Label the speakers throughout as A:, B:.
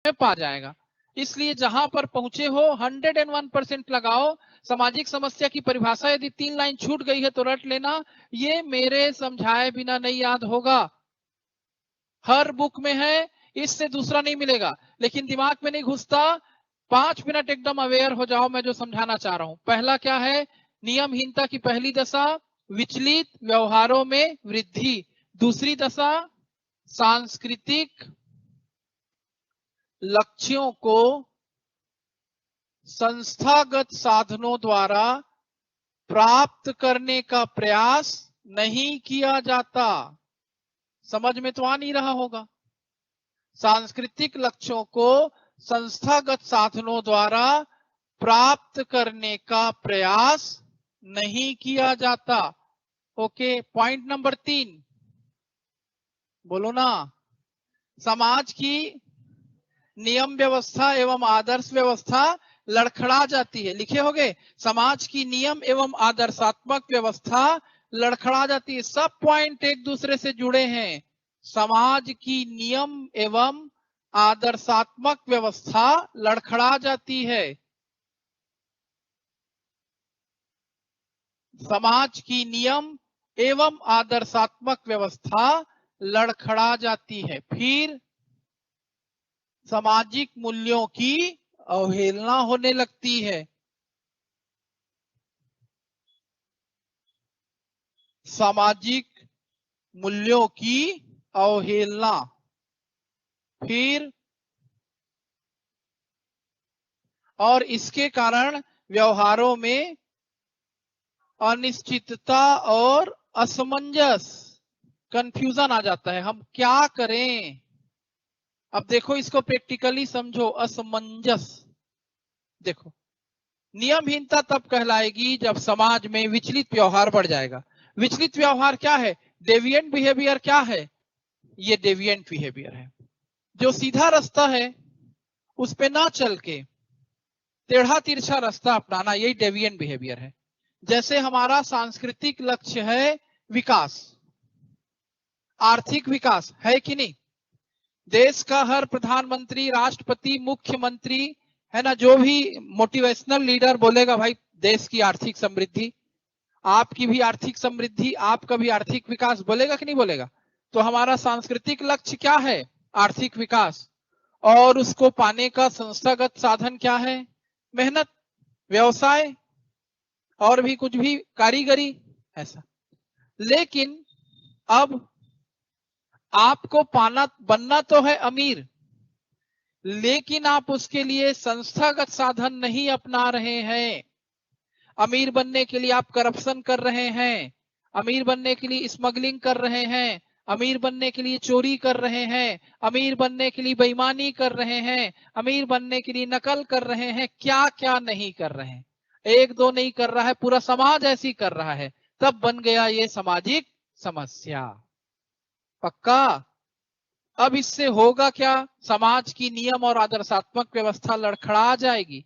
A: में पा जाएगा। इसलिए जहां पर पहुंचे हो 101% लगाओ। सामाजिक समस्या की परिभाषा यदि 3 लाइन छूट गई है तो रट लेना, ये मेरे समझाए बिना नहीं याद होगा। हर बुक में है, इससे दूसरा नहीं मिलेगा, लेकिन दिमाग में नहीं घुसता। 5 मिनट एकदम अवेयर हो जाओ मैं जो समझाना चाह रहा हूं। पहला क्या है? नियमहीनता की पहली दशा विचलित व्यवहारों में वृद्धि। दूसरी दशा सांस्कृतिक लक्ष्यों को संस्थागत साधनों द्वारा प्राप्त करने का प्रयास नहीं किया जाता। समझ में तो आ नहीं रहा होगा। सांस्कृतिक लक्ष्यों को संस्थागत साधनों द्वारा प्राप्त करने का प्रयास नहीं किया जाता। ओके, पॉइंट नंबर 3 बोलो ना। समाज की नियम व्यवस्था एवं आदर्श व्यवस्था लड़खड़ा जाती है। लिखे होगे, समाज की नियम एवं आदर्शात्मक व्यवस्था लड़खड़ा जाती है। सब पॉइंट एक दूसरे से जुड़े हैं। समाज की नियम एवं आदर्शात्मक व्यवस्था लड़खड़ा जाती है। समाज की नियम एवं आदर्शात्मक व्यवस्था लड़खड़ा जाती है। फिर सामाजिक मूल्यों की अवहेलना होने लगती है। सामाजिक मूल्यों की अवहेलना। फिर और इसके कारण व्यवहारों में अनिश्चितता और असमंजस, कंफ्यूजन आ जाता है। हम क्या करें? अब देखो, इसको प्रैक्टिकली समझो। असमंजस देखो, नियमहीनता तब कहलाएगी जब समाज में विचलित व्यवहार बढ़ जाएगा। विचलित व्यवहार क्या है? डेविएंट बिहेवियर क्या है? ये डेविएंट बिहेवियर है। जो सीधा रास्ता है उस पे ना चल के टेढ़ा तिरछा रास्ता अपनाना, यही डेविएंट बिहेवियर है। जैसे हमारा सांस्कृतिक लक्ष्य है विकास, आर्थिक विकास, है कि नहीं? देश का हर प्रधानमंत्री, राष्ट्रपति, मुख्यमंत्री, है ना, जो भी मोटिवेशनल लीडर बोलेगा भाई देश की आर्थिक समृद्धि, आपकी भी आर्थिक समृद्धि, आपका भी आर्थिक विकास, बोलेगा कि नहीं बोलेगा? तो हमारा सांस्कृतिक लक्ष्य क्या है? आर्थिक विकास। और उसको पाने का संस्थागत साधन क्या है? मेहनत, व्यवसाय, और भी कुछ भी, कारीगरी, ऐसा। लेकिन अब आपको बनना तो है अमीर, लेकिन आप उसके लिए संस्थागत साधन नहीं अपना रहे हैं। अमीर बनने के लिए आप करप्शन कर रहे हैं, अमीर बनने के लिए स्मगलिंग कर रहे हैं, अमीर बनने के लिए चोरी कर रहे हैं, अमीर बनने के लिए बेईमानी कर रहे हैं, अमीर बनने के लिए नकल कर रहे हैं। क्या क्या नहीं कर रहे हैं? एक दो नहीं कर रहा है, पूरा समाज ऐसी कर रहा है। तब बन गया ये सामाजिक समस्या। पक्का? अब इससे होगा क्या? समाज की नियम और आदर्शात्मक व्यवस्था लड़खड़ा जाएगी।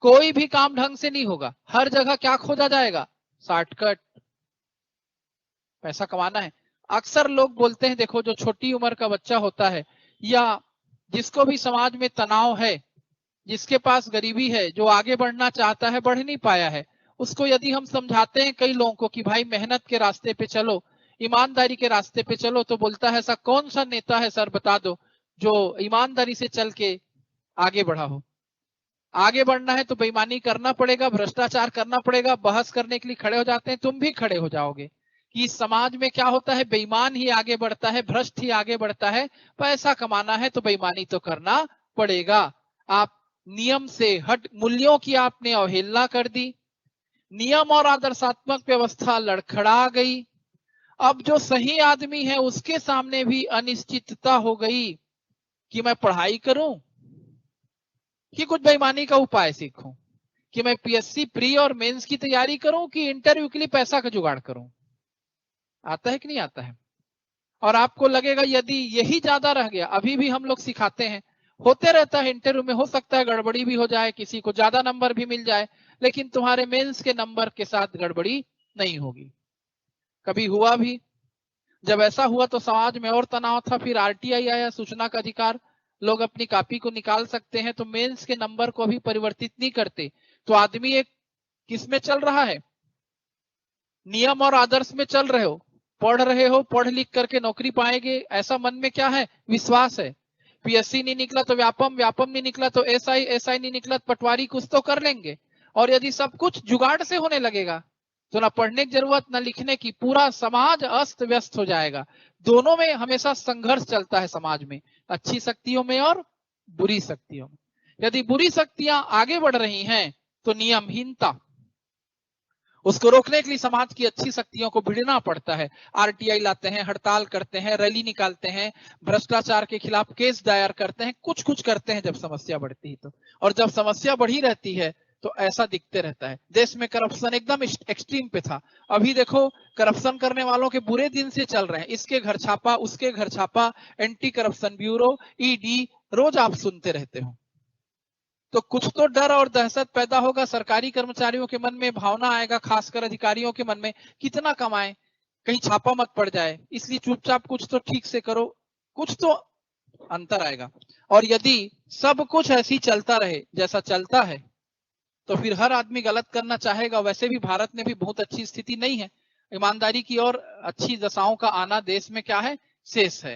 A: कोई भी काम ढंग से नहीं होगा। हर जगह क्या खोजा जाएगा? शॉर्टकट, पैसा कमाना है। अक्सर लोग बोलते हैं, देखो जो छोटी उम्र का बच्चा होता है या जिसको भी समाज में तनाव है, जिसके पास गरीबी है, जो आगे बढ़ना चाहता है, बढ़ नहीं पाया है, उसको यदि हम समझाते हैं कई लोगों को कि भाई मेहनत के रास्ते पे चलो, ईमानदारी के रास्ते पे चलो, तो बोलता है ऐसा कौन सा नेता है सर बता दो जो ईमानदारी से चल के आगे बढ़ा हो। आगे बढ़ना है तो बेईमानी करना पड़ेगा, भ्रष्टाचार करना पड़ेगा। बहस करने के लिए खड़े हो जाते हैं, तुम भी खड़े हो जाओगे कि समाज में क्या होता है, बेईमान ही आगे बढ़ता है, भ्रष्ट ही आगे बढ़ता है। पैसा कमाना है तो बेईमानी तो करना पड़ेगा। आप नियम से हट, मूल्यों की आपने अवहेलना कर दी, नियम और आदर्शात्मक व्यवस्था लड़खड़ा गई। अब जो सही आदमी है उसके सामने भी अनिश्चितता हो गई कि मैं पढ़ाई करूं कि कुछ बेईमानी का उपाय सीखूं, कि मैं पीएससी प्री और मेंस की तैयारी करूं कि इंटरव्यू के लिए पैसा का जुगाड़ करूं। आता है कि नहीं आता है? और आपको लगेगा यदि यही ज्यादा रह गया, अभी भी हम लोग सिखाते हैं, होते रहता है इंटरव्यू में, हो सकता है गड़बड़ी भी हो जाए, किसी को ज्यादा नंबर भी मिल जाए, लेकिन तुम्हारे मेंस के नंबर के साथ गड़बड़ी नहीं होगी। कभी हुआ भी? जब ऐसा हुआ तो समाज में और तनाव था। फिर आरटीआई आया, सूचना का अधिकार लोग अपनी कॉपी को निकाल सकते हैं, तो मेंस के नंबर को भी परिवर्तित नहीं करते। तो आदमी एक किस में चल रहा है, नियम और आदर्श में चल रहे हो, पढ़ रहे हो, पढ़ लिख करके नौकरी पाएंगे, ऐसा मन में क्या है, विश्वास है। पीएससी नहीं निकला तो व्यापम, व्यापम नहीं निकला तो एसआई, एसआई नहीं निकला तो पटवारी, कुछ तो कर लेंगे। और यदि सब कुछ जुगाड़ से होने लगेगा तो ना पढ़ने की जरूरत ना लिखने की, पूरा समाज अस्त व्यस्त हो जाएगा। दोनों में हमेशा संघर्ष चलता है समाज में, अच्छी शक्तियों में और बुरी शक्तियों में। यदि बुरी शक्तियां आगे बढ़ रही हैं तो नियमहीनता, उसको रोकने के लिए समाज की अच्छी शक्तियों को भिड़ना पड़ता है। आरटीआई लाते हैं, हड़ताल करते हैं, रैली निकालते हैं, भ्रष्टाचार के खिलाफ केस दायर करते हैं, कुछ कुछ करते हैं जब समस्या बढ़ती है तो। और जब समस्या बढ़ी रहती है तो ऐसा दिखते रहता है। देश में करप्शन एकदम एक्सट्रीम पे था, अभी देखो करप्शन करने वालों के बुरे दिन से चल रहे हैं, इसके घर छापा, उसके घर छापा, एंटी करप्शन ब्यूरो, ईडी, रोज आप सुनते रहते हो। तो कुछ तो डर और दहशत पैदा होगा सरकारी कर्मचारियों के मन में, भावना आएगा खासकर अधिकारियों के मन में, कितना कमाएं, कहीं छापा मत पड़ जाए, इसलिए चुपचाप कुछ तो ठीक से करो, कुछ तो अंतर आएगा। और यदि सब कुछ ऐसी चलता रहे जैसा चलता है तो फिर हर आदमी गलत करना चाहेगा। वैसे भी भारत में भी बहुत अच्छी स्थिति नहीं है, ईमानदारी की और अच्छी दशाओं का आना देश में क्या है, शेष है।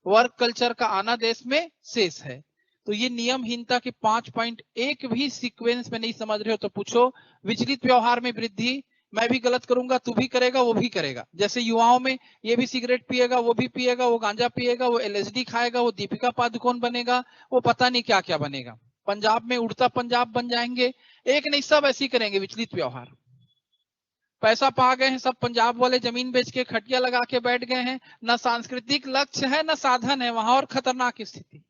A: वर्क कल्चर का आना देश में शेष है। तो ये नियमहीनता के 5.1 भी सीक्वेंस में नहीं समझ रहे हो तो पूछो। विचलित व्यवहार में वृद्धि, मैं भी गलत करूंगा, तू भी करेगा, वो भी करेगा। जैसे युवाओं में ये भी सिगरेट पिएगा, वो भी पिएगा, वो गांजा पिएगा, वो एलएसडी खाएगा, वो दीपिका पादुकोण बनेगा, वो पता नहीं क्या क्या बनेगा। पंजाब में उड़ता पंजाब बन जाएंगे, एक नहीं सब ऐसी करेंगे। विचलित व्यवहार, पैसा पा गए हैं सब पंजाब वाले, जमीन बेच के खटिया लगा के बैठ गए हैं, न सांस्कृतिक लक्ष्य है न साधन है, वहां और खतरनाक स्थिति।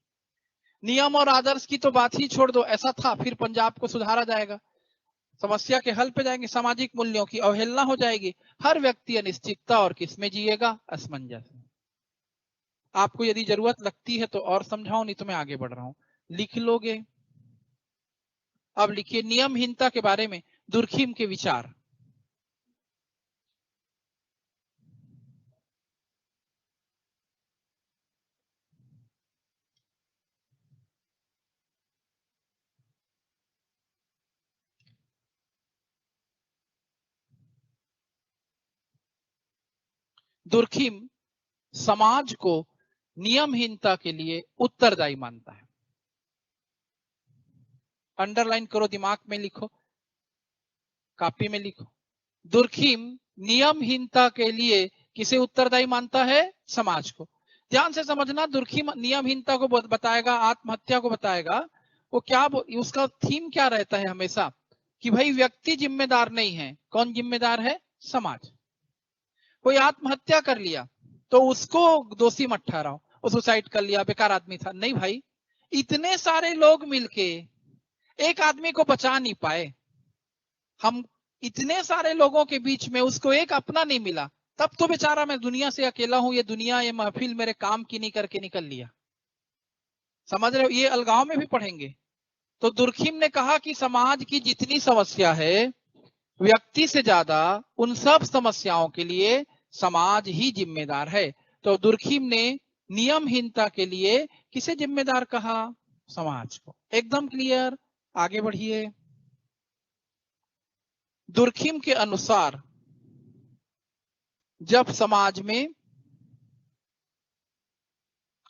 A: नियम और आदर्श की तो बात ही छोड़ दो, ऐसा था फिर पंजाब को सुधारा जाएगा, समस्या के हल पे जाएंगे, सामाजिक मूल्यों की अवहेलना हो जाएगी, हर व्यक्ति अनिश्चितता और किसमें जिएगा, असमंजस में। आपको यदि जरूरत लगती है तो और समझाओ, नहीं तो मैं आगे बढ़ रहा हूं, लिख लोगे। अब लिखिए नियमहीनता के बारे में दुर्खिम के विचार। दुर्खिम समाज को नियमहीनता के लिए उत्तरदायी मानता है। अंडरलाइन करो, दिमाग में लिखो, कॉपी में लिखो। दुर्खिम नियमहीनता के लिए किसे उत्तरदायी मानता है, समाज को। ध्यान से समझना, दुर्खिम नियमहीनता को बताएगा, आत्महत्या को बताएगा। वो क्या, उसका थीम क्या रहता है हमेशा, कि भाई व्यक्ति जिम्मेदार नहीं है, कौन जिम्मेदार है, समाज। कोई आत्महत्या कर लिया तो उसको दोषी मत ठहराओ, वो सुसाइड कर लिया, बेकार आदमी था, नहीं भाई, इतने सारे लोग मिलके एक आदमी को बचा नहीं पाए, हम इतने सारे लोगों के बीच में उसको एक अपना नहीं मिला, तब तो बेचारा मैं दुनिया से अकेला हूं, ये दुनिया, ये महफिल मेरे काम की नहीं करके निकल लिया। समझ रहे हो, ये अलगाव में भी पढ़ेंगे। तो दुर्खिम ने कहा कि समाज की जितनी समस्या है, व्यक्ति से ज्यादा उन सब समस्याओं के लिए समाज ही जिम्मेदार है। तो दुर्खिम ने नियमहीनता के लिए किसे जिम्मेदार कहा, समाज को। एकदम क्लियर, आगे बढ़िए। दुर्खिम के अनुसार जब समाज में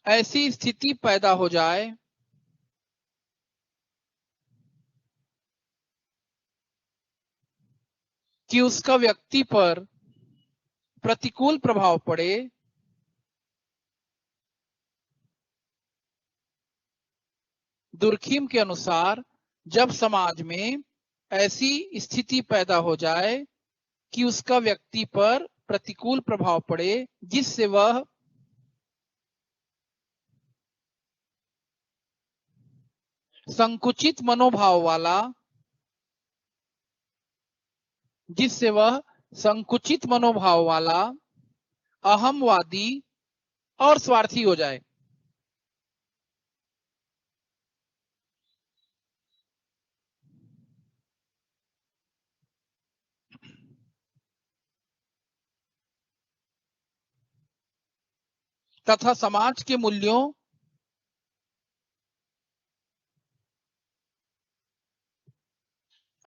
A: ऐसी स्थिति पैदा हो जाए कि उसका व्यक्ति पर प्रतिकूल प्रभाव पड़े, दुर्खिम के अनुसार जब समाज में ऐसी स्थिति पैदा हो जाए कि उसका व्यक्ति पर प्रतिकूल प्रभाव पड़े, जिससे वह संकुचित मनोभाव वाला, जिससे वह संकुचित मनोभाव वाला, अहमवादी और स्वार्थी हो जाए। तथा समाज के मूल्यों